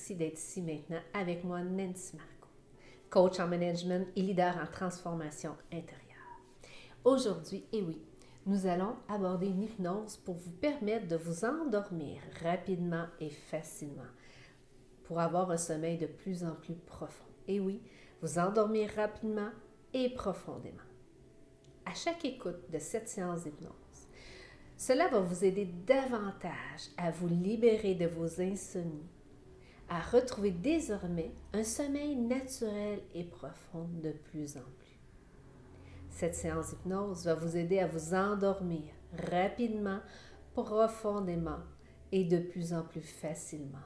Merci d'être ici maintenant avec moi, Nancy Marco, coach en management et leader en transformation intérieure. Aujourd'hui, et oui, nous allons aborder une hypnose pour vous permettre de vous endormir rapidement et facilement pour avoir un sommeil de plus en plus profond. Et oui, vous endormir rapidement et profondément. À chaque écoute de cette séance d'hypnose, cela va vous aider davantage à vous libérer de vos insomnies, à retrouver désormais un sommeil naturel et profond de plus en plus. Cette séance d'hypnose va vous aider à vous endormir rapidement, profondément et de plus en plus facilement.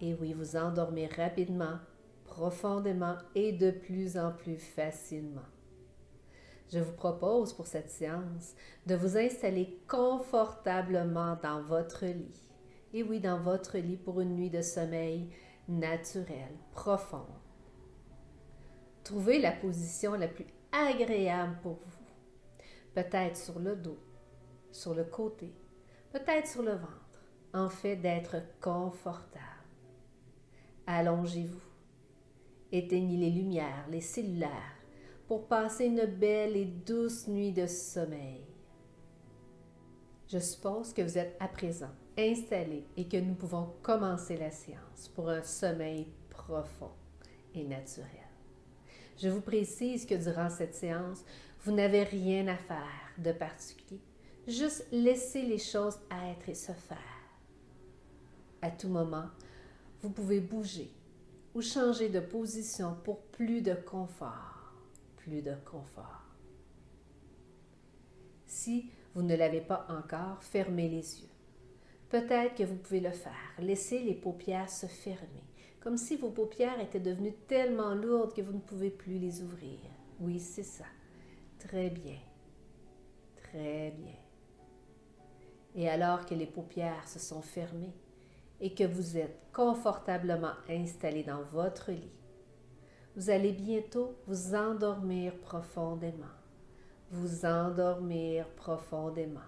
Et oui, vous endormir rapidement, profondément et de plus en plus facilement. Je vous propose pour cette séance de vous installer confortablement dans votre lit. Et oui, dans votre lit pour une nuit de sommeil naturelle, profonde. Trouvez la position la plus agréable pour vous. Peut-être sur le dos, sur le côté, peut-être sur le ventre. En fait, d'être confortable. Allongez-vous. Éteignez les lumières, les cellulaires, pour passer une belle et douce nuit de sommeil. Je suppose que vous êtes à présent installé et que nous pouvons commencer la séance pour un sommeil profond et naturel. Je vous précise que durant cette séance, vous n'avez rien à faire de particulier. Juste laissez les choses être et se faire. À tout moment, vous pouvez bouger ou changer de position pour plus de confort. Plus de confort. Si vous ne l'avez pas encore, fermez les yeux. Peut-être que vous pouvez le faire. Laissez les paupières se fermer, comme si vos paupières étaient devenues tellement lourdes que vous ne pouvez plus les ouvrir. Oui, c'est ça. Très bien. Très bien. Et alors que les paupières se sont fermées et que vous êtes confortablement installé dans votre lit, vous allez bientôt vous endormir profondément. Vous endormir profondément.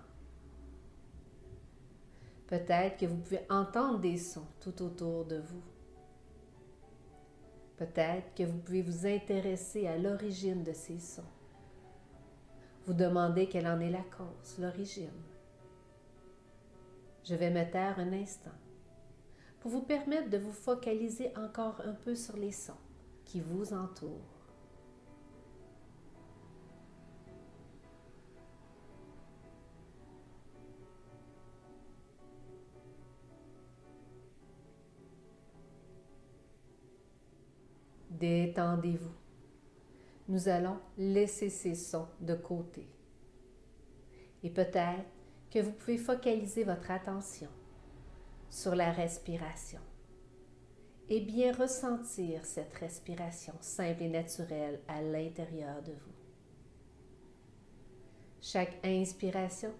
Peut-être que vous pouvez entendre des sons tout autour de vous. Peut-être que vous pouvez vous intéresser à l'origine de ces sons. Vous demandez quelle en est la cause, l'origine. Je vais me taire un instant pour vous permettre de vous focaliser encore un peu sur les sons qui vous entourent. Détendez-vous. Nous allons laisser ces sons de côté. Et peut-être que vous pouvez focaliser votre attention sur la respiration et bien ressentir cette respiration simple et naturelle à l'intérieur de vous. Chaque inspiration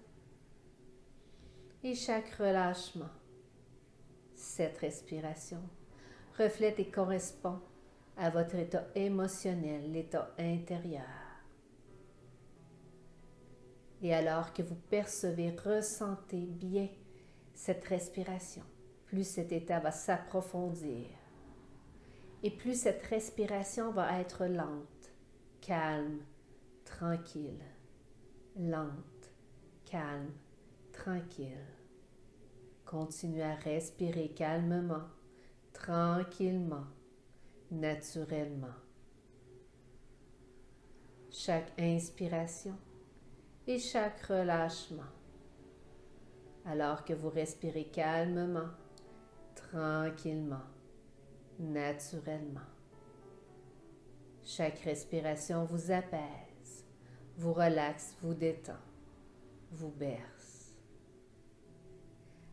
et chaque relâchement, cette respiration reflète et correspond à votre état émotionnel, l'état intérieur. Et alors que vous percevez, ressentez bien cette respiration, plus cet état va s'approfondir et plus cette respiration va être lente, calme, tranquille. Lente, calme, tranquille. Continuez à respirer calmement, tranquillement, naturellement. Chaque inspiration et chaque relâchement. Alors que vous respirez calmement, tranquillement, naturellement. Chaque respiration vous apaise, vous relaxe, vous détend, vous berce.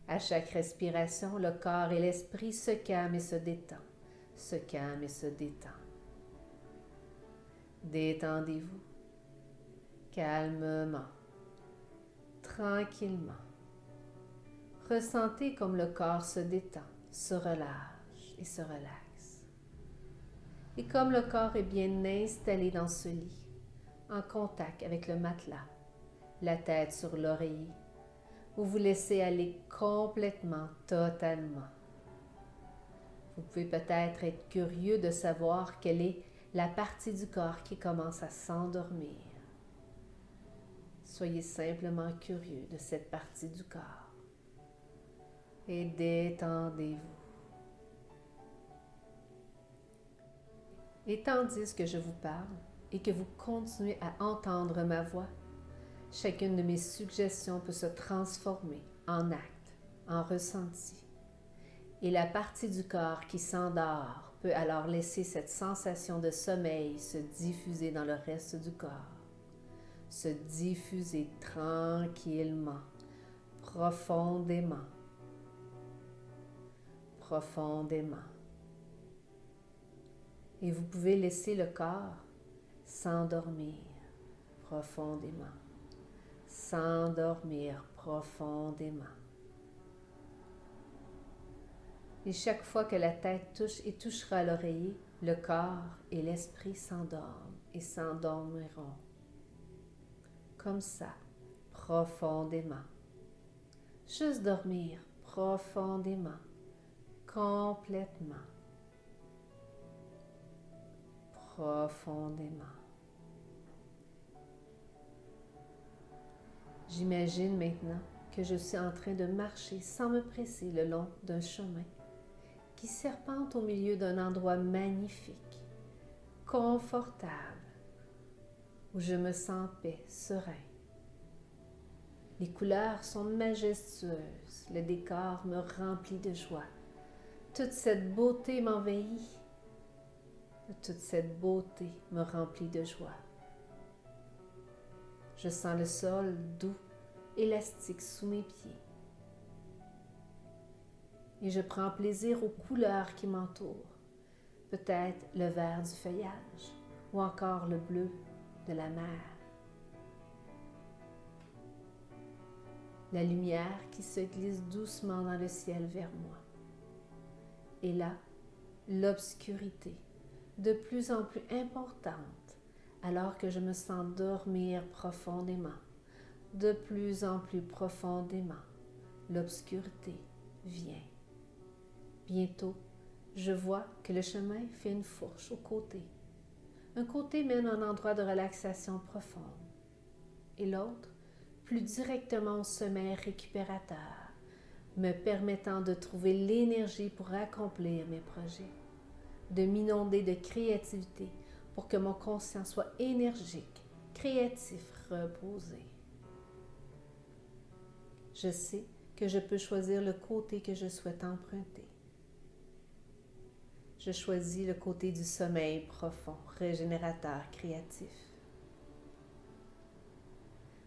À chaque respiration, le corps et l'esprit se calment et se détendent, se calment et se détendent. Détendez-vous calmement, tranquillement. Ressentez comme le corps se détend, se relâche et se relaxe. Et comme le corps est bien installé dans ce lit, en contact avec le matelas, la tête sur l'oreiller, vous vous laissez aller complètement, totalement. Vous pouvez peut-être être curieux de savoir quelle est la partie du corps qui commence à s'endormir. Soyez simplement curieux de cette partie du corps et détendez-vous. Et tandis que je vous parle et que vous continuez à entendre ma voix, chacune de mes suggestions peut se transformer en acte, en ressenti. Et la partie du corps qui s'endort peut alors laisser cette sensation de sommeil se diffuser dans le reste du corps. Se diffuser tranquillement, profondément, profondément. Et vous pouvez laisser le corps s'endormir profondément, s'endormir profondément. Et chaque fois que la tête touche et touchera l'oreiller, le corps et l'esprit s'endorment et s'endormiront. Comme ça, profondément. Juste dormir profondément, complètement, profondément. J'imagine maintenant que je suis en train de marcher sans me presser le long d'un chemin qui serpente au milieu d'un endroit magnifique, confortable, où je me sens en paix, serein. Les couleurs sont majestueuses, le décor me remplit de joie. Toute cette beauté m'envahit, toute cette beauté me remplit de joie. Je sens le sol doux, élastique sous mes pieds. Et je prends plaisir aux couleurs qui m'entourent, peut-être le vert du feuillage ou encore le bleu de la mer. La lumière qui se glisse doucement dans le ciel vers moi. Et là, l'obscurité, de plus en plus importante, alors que je me sens dormir profondément, de plus en plus profondément, l'obscurité vient. Bientôt, je vois que le chemin fait une fourche au côté. Un côté mène à un endroit de relaxation profonde et l'autre, plus directement au sommeil récupérateur, me permettant de trouver l'énergie pour accomplir mes projets, de m'inonder de créativité pour que mon conscient soit énergique, créatif, reposé. Je sais que je peux choisir le côté que je souhaite emprunter. Je choisis le côté du sommeil profond, régénérateur, créatif.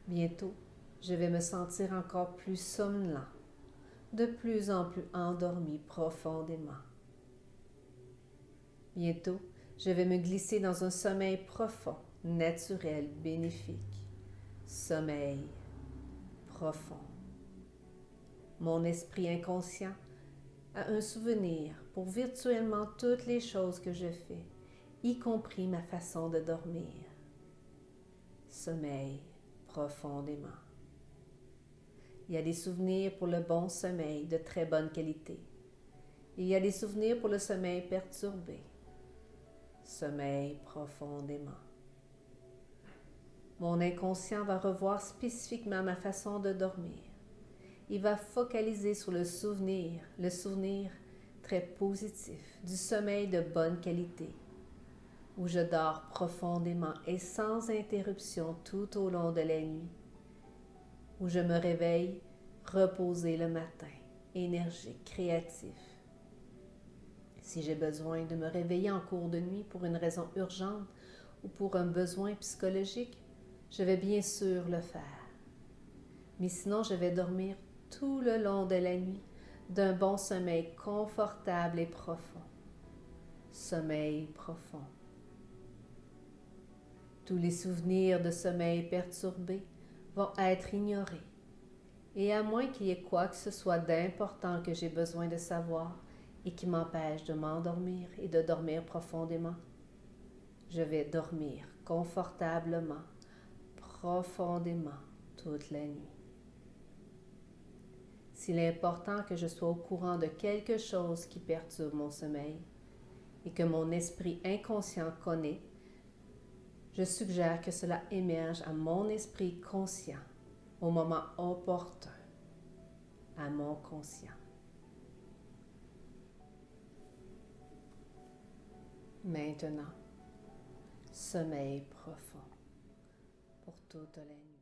Bientôt, je vais me sentir encore plus somnolent, de plus en plus endormi profondément. Bientôt, je vais me glisser dans un sommeil profond, naturel, bénéfique. Sommeil profond. Mon esprit inconscient a un souvenir pour virtuellement toutes les choses que je fais, y compris ma façon de dormir. Sommeil profondément. Il y a des souvenirs pour le bon sommeil de très bonne qualité. Il y a des souvenirs pour le sommeil perturbé. Sommeil profondément. Mon inconscient va revoir spécifiquement ma façon de dormir. Il va focaliser sur le souvenir très positif du sommeil de bonne qualité, où je dors profondément et sans interruption tout au long de la nuit, où je me réveille reposé le matin, énergique, créatif. Si j'ai besoin de me réveiller en cours de nuit pour une raison urgente ou pour un besoin psychologique, je vais bien sûr le faire. Mais sinon, je vais dormir tout le long de la nuit d'un bon sommeil confortable et profond. Sommeil profond. Tous les souvenirs de sommeil perturbé vont être ignorés. Et à moins qu'il y ait quoi que ce soit d'important que j'ai besoin de savoir et qui m'empêche de m'endormir et de dormir profondément, je vais dormir confortablement, profondément toute la nuit. S'il est important que je sois au courant de quelque chose qui perturbe mon sommeil et que mon esprit inconscient connaît, je suggère que cela émerge à mon esprit conscient au moment opportun, à mon conscient. Maintenant, sommeil profond pour toute la nuit.